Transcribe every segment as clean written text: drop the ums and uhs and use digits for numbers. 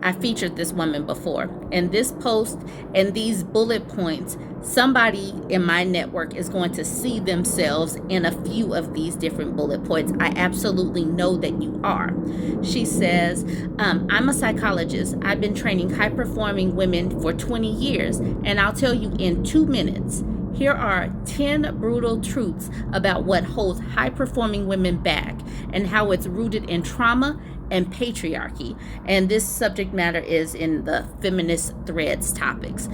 I featured this woman before. In this post and these bullet points, somebody in my network is going to see themselves in a few of these different bullet points. I absolutely know that you are. She says, I'm a psychologist. I've been training high-performing women for 20 years, and I'll tell you in 2 minutes, here are 10 brutal truths about what holds high-performing women back and how it's rooted in trauma and patriarchy. And this subject matter is in the feminist threads topics.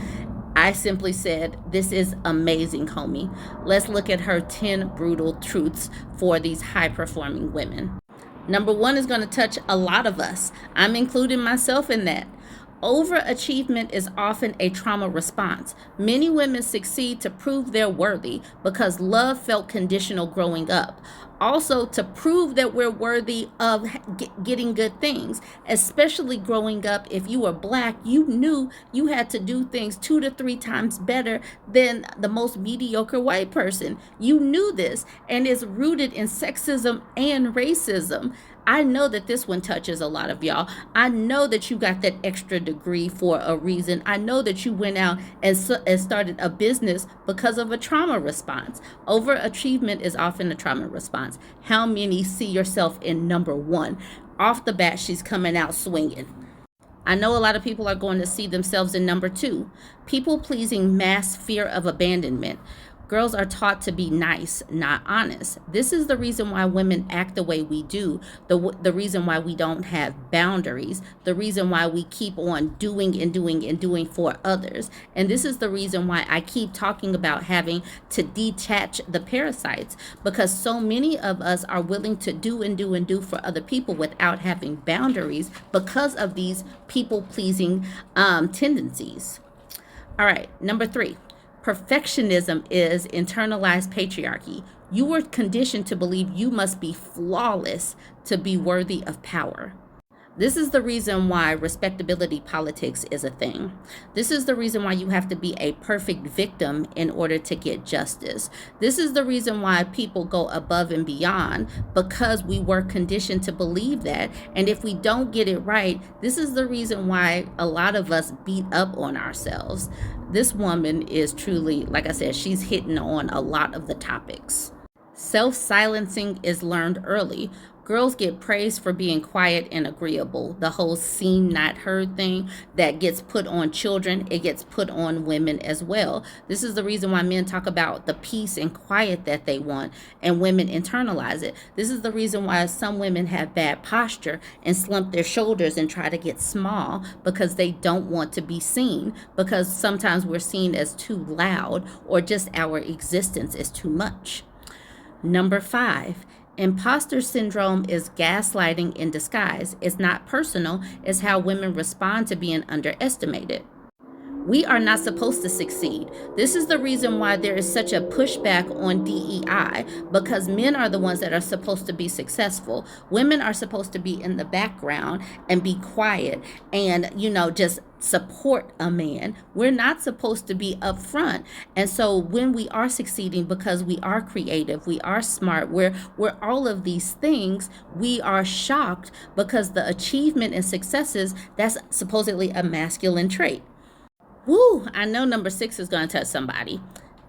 I simply said, this is amazing, homie. Let's look at her 10 brutal truths for these high-performing women. Number 1 is going to touch a lot of us. I'm including myself in that. Overachievement is often a trauma response. Many women succeed to prove they're worthy because love felt conditional growing up. Also, to prove that we're worthy of getting good things, especially growing up. If you were Black, you knew you had to do things 2 to 3 times better than the most mediocre white person. You knew this, and it's rooted in sexism and racism. I know that this one touches a lot of y'all. I know that you got that extra degree for a reason. I know that you went out and started a business because of a trauma response. Overachievement is often a trauma response. How many see yourself in number 1? Off the bat, she's coming out swinging. I know a lot of people are going to see themselves in number 2. People-pleasing mass fear of abandonment. Girls are taught to be nice, not honest. This is the reason why women act the way we do, the reason why we don't have boundaries, the reason why we keep on doing and doing and doing for others. And this is the reason why I keep talking about having to detach the parasites, because so many of us are willing to do and do and do for other people without having boundaries because of these people-pleasing tendencies. All right, number 3. Perfectionism is internalized patriarchy. You were conditioned to believe you must be flawless to be worthy of power. This is the reason why respectability politics is a thing. This is the reason why you have to be a perfect victim in order to get justice. This is the reason why people go above and beyond, because we were conditioned to believe that. And if we don't get it right, this is the reason why a lot of us beat up on ourselves. This woman is truly, like I said, she's hitting on a lot of the topics. Self-silencing is learned early. Girls get praised for being quiet and agreeable. The whole seen, not heard thing that gets put on children, it gets put on women as well. This is the reason why men talk about the peace and quiet that they want, and women internalize it. This is the reason why some women have bad posture and slump their shoulders and try to get small, because they don't want to be seen, because sometimes we're seen as too loud, or just our existence is too much. Number 5. Imposter syndrome is gaslighting in disguise. It's not personal. It's how women respond to being underestimated. We are not supposed to succeed. This is the reason why there is such a pushback on DEI, because men are the ones that are supposed to be successful. Women are supposed to be in the background and be quiet and, just support a man. We're not supposed to be up front. And so when we are succeeding, because we are creative, we are smart, we're all of these things, we are shocked because the achievement and successes, that's supposedly a masculine trait. Woo, I know number 6 is going to touch somebody.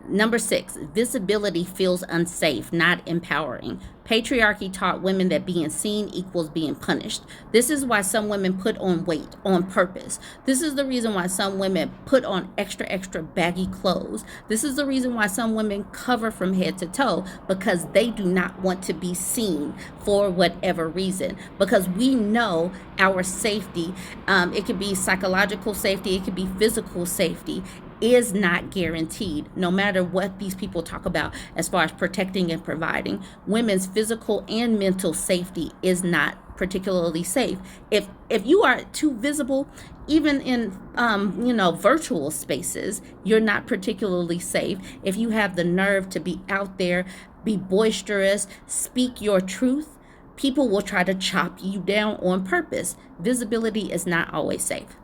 Number 6, visibility feels unsafe, not empowering. Patriarchy taught women that being seen equals being punished. This is why some women put on weight on purpose. This is the reason why some women put on extra baggy clothes. This is the reason why some women cover from head to toe, because they do not want to be seen for whatever reason. Because we know our safety, it could be psychological safety, it could be physical safety, is not guaranteed, no matter what these people talk about as far as protecting and providing. Women's physical and mental safety is not particularly safe. If you are too visible, even in virtual spaces, you're not particularly safe. If you have the nerve to be out there, be boisterous, speak your truth, people will try to chop you down on purpose. Visibility is not always safe.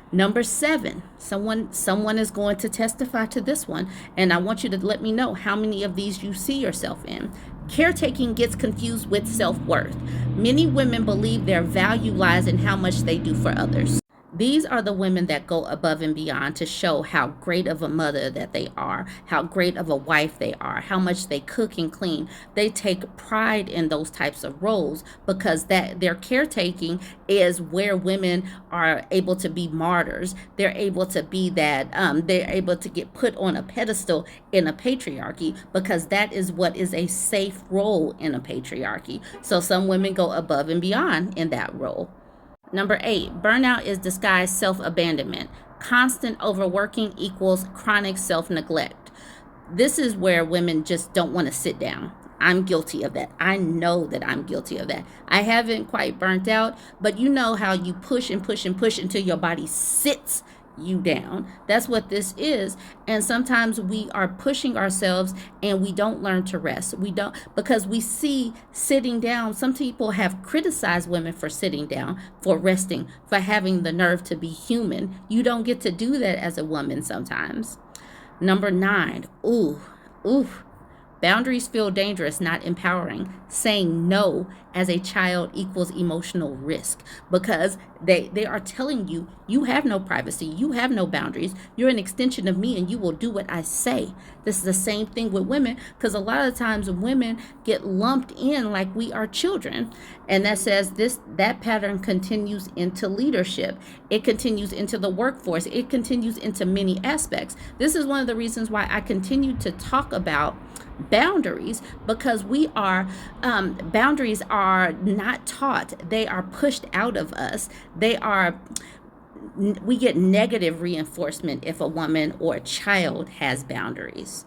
Number 7, someone is going to testify to this one, and I want you to let me know how many of these you see yourself in. Caretaking gets confused with self-worth. Many women believe their value lies in how much they do for others. These are the women that go above and beyond to show how great of a mother that they are, how great of a wife they are, how much they cook and clean. They take pride in those types of roles because that their caretaking is where women are able to be martyrs. They're able to be that, they're able to get put on a pedestal in a patriarchy because that is what is a safe role in a patriarchy. So some women go above and beyond in that role. Number 8, burnout is disguised self-abandonment. Constant overworking equals chronic self-neglect. This is where women just don't want to sit down. I'm guilty of that. I know that I'm guilty of that. I haven't quite burnt out, but you know how you push and push and push until your body sits you down. That's what this is. And sometimes we are pushing ourselves and we don't learn to rest. We don't, because we see sitting down. Some people have criticized women for sitting down, for resting, for having the nerve to be human. You don't get to do that as a woman sometimes. Number 9, ooh. Boundaries feel dangerous, not empowering. Saying no as a child equals emotional risk because they are telling you, you have no privacy, you have no boundaries, you're an extension of me and you will do what I say. This is the same thing with women because a lot of times women get lumped in like we are children. And that says that pattern continues into leadership. It continues into the workforce. It continues into many aspects. This is one of the reasons why I continue to talk about boundaries because boundaries are not taught. They are pushed out of us. We get negative reinforcement if a woman or a child has boundaries.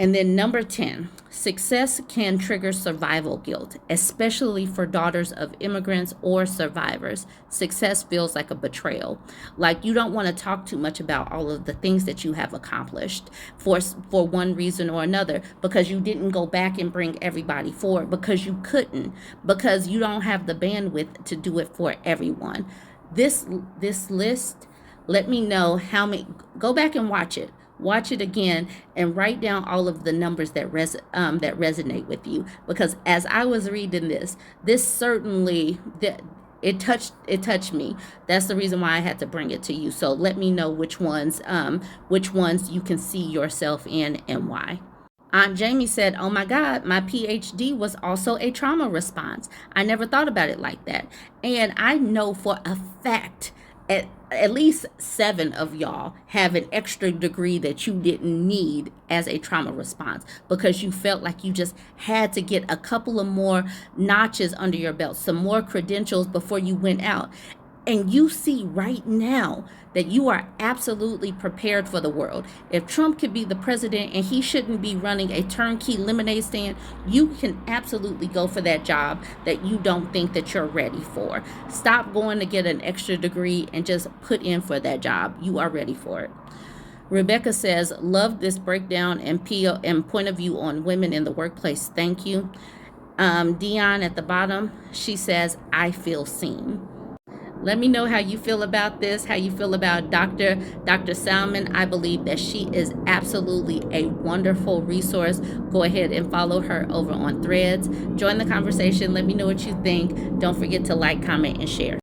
And then number 10, success can trigger survival guilt, especially for daughters of immigrants or survivors. Success feels like a betrayal. Like you don't want to talk too much about all of the things that you have accomplished for one reason or another, because you didn't go back and bring everybody forward, because you couldn't, because you don't have the bandwidth to do it for everyone. This list, let me know how many, go back and watch it. Watch it again and write down all of the numbers that resonate with you. Because as I was reading this certainly it touched me. That's the reason why I had to bring it to you. So let me know which ones you can see yourself in and why. Aunt Jamie said, "Oh my God, my PhD was also a trauma response. I never thought about it like that." And I know for a fact at least 7 of y'all have an extra degree that you didn't need as a trauma response because you felt like you just had to get a couple of more notches under your belt, some more credentials before you went out. And you see right now that you are absolutely prepared for the world. If Trump could be the president and he shouldn't be running a turnkey lemonade stand, you can absolutely go for that job that you don't think that you're ready for. Stop going to get an extra degree and just put in for that job. You are ready for it. Rebecca says, "Love this breakdown and point of view on women in the workplace. Thank you." Dion at the bottom, she says, "I feel seen." Let me know how you feel about this, how you feel about Dr. Salmon. I believe that she is absolutely a wonderful resource. Go ahead and follow her over on Threads. Join the conversation. Let me know what you think. Don't forget to like, comment, and share.